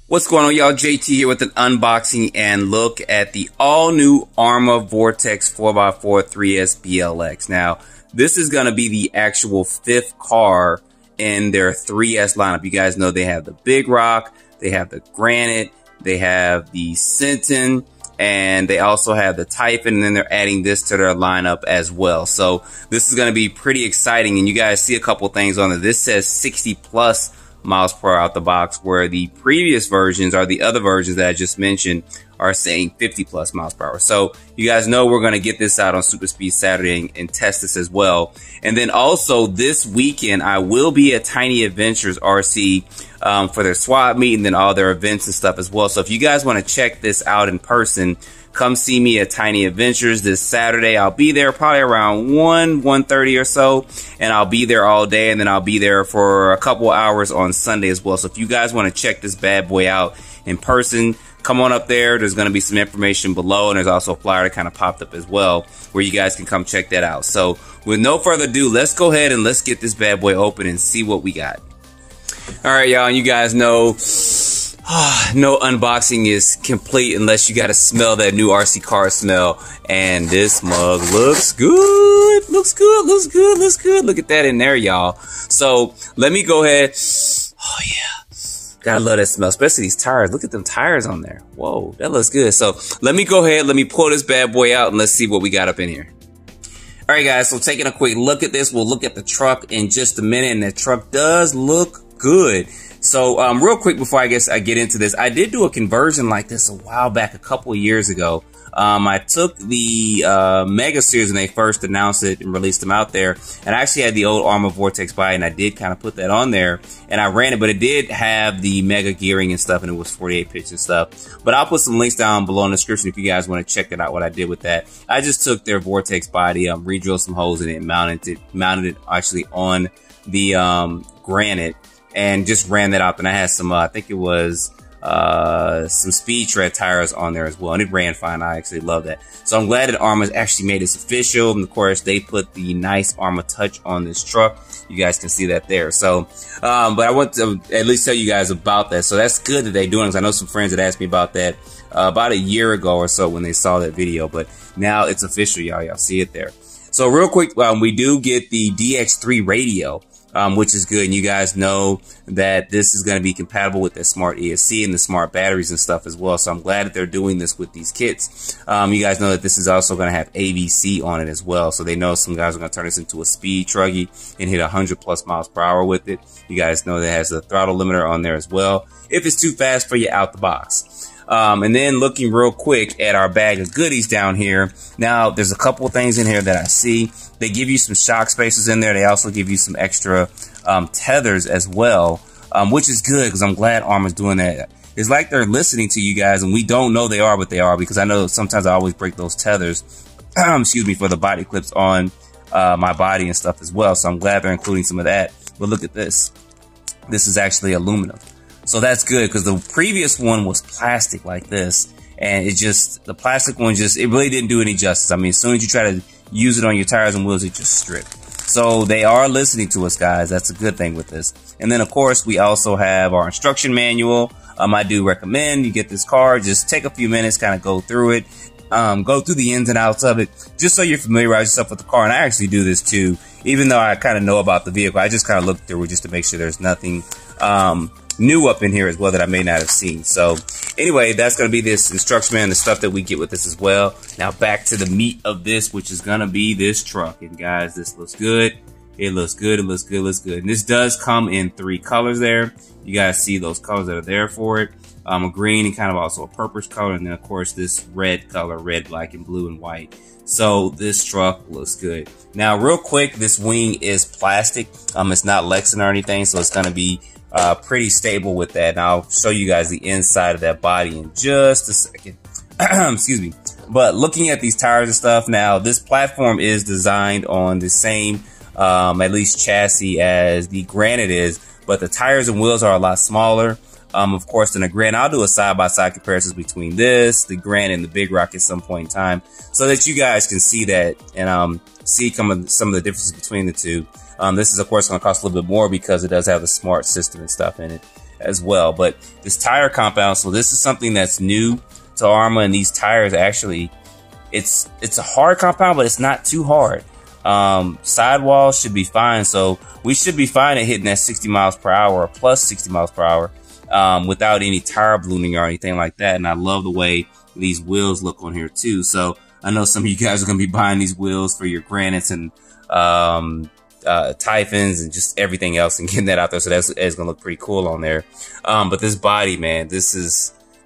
What's going on, y'all? JT here with an unboxing and look at the all-new Arrma Vorteks 4x4 3S BLX. Now, this is going to be the actual fifth car in their 3S lineup. You guys know they have the Big Rock, they have the Granite, they have the Centon, and they also have the Typhon, and then they're adding this to their lineup as well. So this is going to be pretty exciting, and you guys see a couple things on it. This says 60 plus miles per hour out the box, where the previous versions, or the other versions that I just mentioned, are saying 50 plus miles per hour. So you guys know we're going to get this out on Super Speed Saturday and test this as well. And then also this weekend, I will be at Tiny Adventures RC for their swap meet and then all their events and stuff as well. So if you guys want to check this out in person, come see me at Tiny Adventures this Saturday. I'll be there probably around 1:30 or so, and I'll be there all day, and then I'll be there for a couple hours on Sunday as well. So if you guys want to check this bad boy out in person, come on up there. There's going to be some information below, and there's also a flyer that kind of popped up as well where you guys can come check that out. So with no further ado, let's go ahead and let's get this bad boy open and see what we got. All right, y'all, and you guys know no unboxing is complete unless you got to smell that new RC car smell. And this mug looks good. Looks good. Looks good. Looks good. Look at that in there, y'all. So let me go ahead. Oh, yeah. Gotta love that smell, especially these tires. Look at them tires on there. Whoa, that looks good. So let me go ahead. Let me pull this bad boy out and let's see what we got up in here. All right, guys. So taking a quick look at this, we'll look at the truck in just a minute. And the truck does look good. So real quick before I get into this, I did do a conversion like this a while back, a couple of years ago. I took the Mega Series when they first announced it and released them out there, and I actually had the old Arrma Vorteks body, and I did kind of put that on there, and I ran it, but it did have the Mega gearing and stuff, and it was 48 pitch and stuff. But I'll put some links down below in the description if you guys want to check it out, what I did with that. I just took their Vorteks body, re-drilled some holes in it, and mounted it actually on the Granite, and just ran that out. And I had some, I think it was some Speed Tread tires on there as well, and it ran fine. I actually love that. So I'm glad that Arrma's actually made this official, and of course they put the nice Arrma touch on this truck. You guys can see that there. So, but I want to at least tell you guys about that. So that's good that they're doing it, because I know some friends that asked me about that about a year ago or so when they saw that video, but now it's official, y'all. Y'all see it there. So real quick, we do get the DX3 radio, which is good. And you guys know that this is going to be compatible with the smart ESC and the smart batteries and stuff as well. So I'm glad that they're doing this with these kits. You guys know that this is also going to have AVC on it as well. So they know some guys are going to turn this into a speed truggy and hit 100 plus miles per hour with it. You guys know that it has a throttle limiter on there as well, if it's too fast for you out the box. And then looking real quick at our bag of goodies down here. Now, there's a couple of things in here that I see. They give you some shock spacers in there. They also give you some extra tethers as well, which is good, because I'm glad Arrma's doing that. It's like they're listening to you guys, and we don't know they are, but they are, because I know sometimes I always break those tethers, excuse me, for the body clips on my body and stuff as well. So I'm glad they're including some of that. But look at this. This is actually aluminum. So that's good, because the previous one was plastic like this, and it just, the plastic one just, it really didn't do any justice. I mean, as soon as you try to use it on your tires and wheels, it just stripped. So they are listening to us, guys. That's a good thing with this. And then, of course, we also have our instruction manual. I do recommend you get this car. Just take a few minutes, kind of go through it, go through the ins and outs of it, just so you familiarize yourself with the car. And I actually do this too, even though I kind of know about the vehicle. I just kind of look through it just to make sure there's nothing new up in here as well that I may not have seen. So anyway, that's going to be this instruction manual and the stuff that we get with this as well. Now back to the meat of this, which is going to be this truck. And guys, this looks good. It looks good. It looks good. It looks good. And this does come in 3 colors there. You guys see those colors that are there for it. A green and kind of also a purplish color. And then of course this red color, red, black, and blue and white. So this truck looks good. Now real quick, this wing is plastic. It's not Lexan or anything, so it's going to be pretty stable with that. And I'll show you guys the inside of that body in just a second. Excuse me. But looking at these tires and stuff, now this platform is designed on the same at least chassis as the Granite is, but the tires and wheels are a lot smaller, of course, than the Granite. I'll do a side-by-side comparison between this, the Granite, and the Big Rock at some point in time, so that you guys can see that and see some of the differences between the two. This is, of course, going to cost a little bit more because it does have the smart system and stuff in it. as well. But this tire compound, so this is something that's new to Arrma, and these tires actually, it's a hard compound, but it's not too hard. Sidewall should be fine, so we should be fine at hitting that 60 miles per hour or plus 60 miles per hour without any tire ballooning or anything like that. And I love the way these wheels look on here too. So I know some of you guys are going to be buying these wheels for your granites and Typhons and just everything else and getting that out there. So that's going to look pretty cool on there. But this body, man, they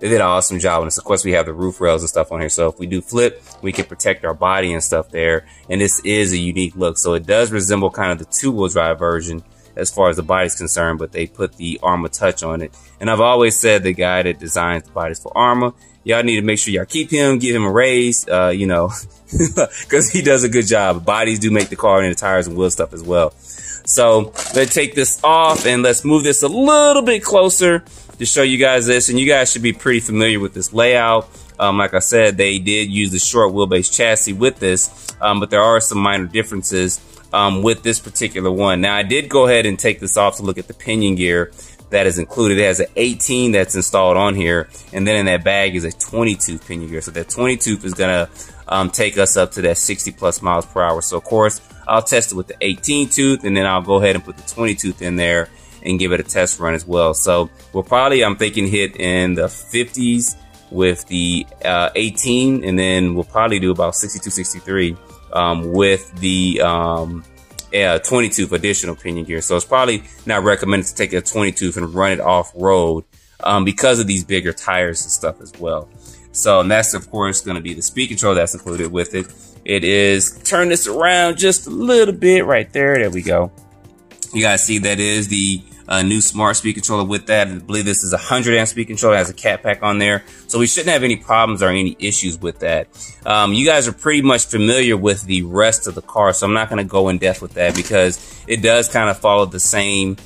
did an awesome job on this. Of course, we have the roof rails and stuff on here. So if we do flip, we can protect our body and stuff there. And this is a unique look. So it does resemble kind of the two-wheel drive version as far as the body's concerned, but they put the Arrma touch on it. And I've always said the guy that designs the bodies for Arrma, y'all need to make sure y'all keep him, give him a raise, you know, because he does a good job. Bodies do make the car and the tires and wheel stuff as well. So let's take this off and let's move this a little bit closer to show you guys this. And you guys should be pretty familiar with this layout. Like I said, they did use the short wheelbase chassis with this, but there are some minor differences with this particular one. Now, I did go ahead and take this off to look at the pinion gear that is included. It has an 18 that's installed on here, and then in that bag is a 20-tooth pinion gear. So that 20-tooth is gonna take us up to that 60 plus miles per hour. So of course, I'll test it with the 18-tooth, and then I'll go ahead and put the 20-tooth in there and give it a test run as well. So we'll probably, I'm thinking, hit in the 50s with the 18, and then we'll probably do about 62, 63 with the 20-tooth additional pinion gear. So it's probably not recommended to take a 20-tooth and run it off road because of these bigger tires and stuff as well. So, and that's of course going to be the speed control that's included with it. It is, turn this around just a little bit right there. There we go. You guys see that is the new smart speed controller with that. I believe this is a 100 amp speed controller. It has a cat pack on there. So we shouldn't have any problems or any issues with that. You guys are pretty much familiar with the rest of the car, so I'm not going to go in depth with that because it does kind of follow the same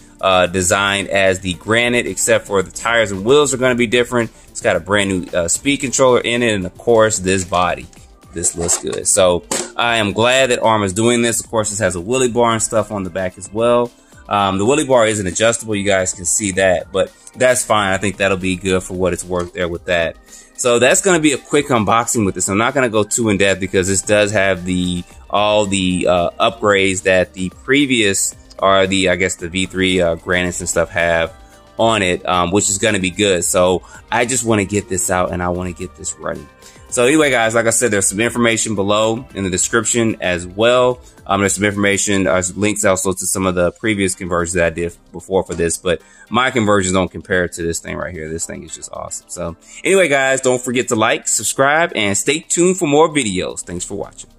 design as the Granite, except for the tires and wheels are going to be different. It's got a brand new speed controller in it, and of course this body. This looks good. So I am glad that Arrma is doing this. Of course, this has a wheelie bar and stuff on the back as well. The wheelie bar isn't adjustable. You guys can see that, but that's fine. I think that'll be good for what it's worth there with that. So that's going to be a quick unboxing with this. I'm not going to go too in depth because this does have all the upgrades that the previous, or the, I guess the V3 Granites and stuff have on it, which is going to be good. So I just want to get this out and I want to get this running. So anyway, guys, like I said, there's some information below in the description as well. There's some information, links also to some of the previous conversions that I did before for this, but my conversions don't compare to this thing right here. This thing is just awesome. So anyway, guys, don't forget to like, subscribe, and stay tuned for more videos. Thanks for watching.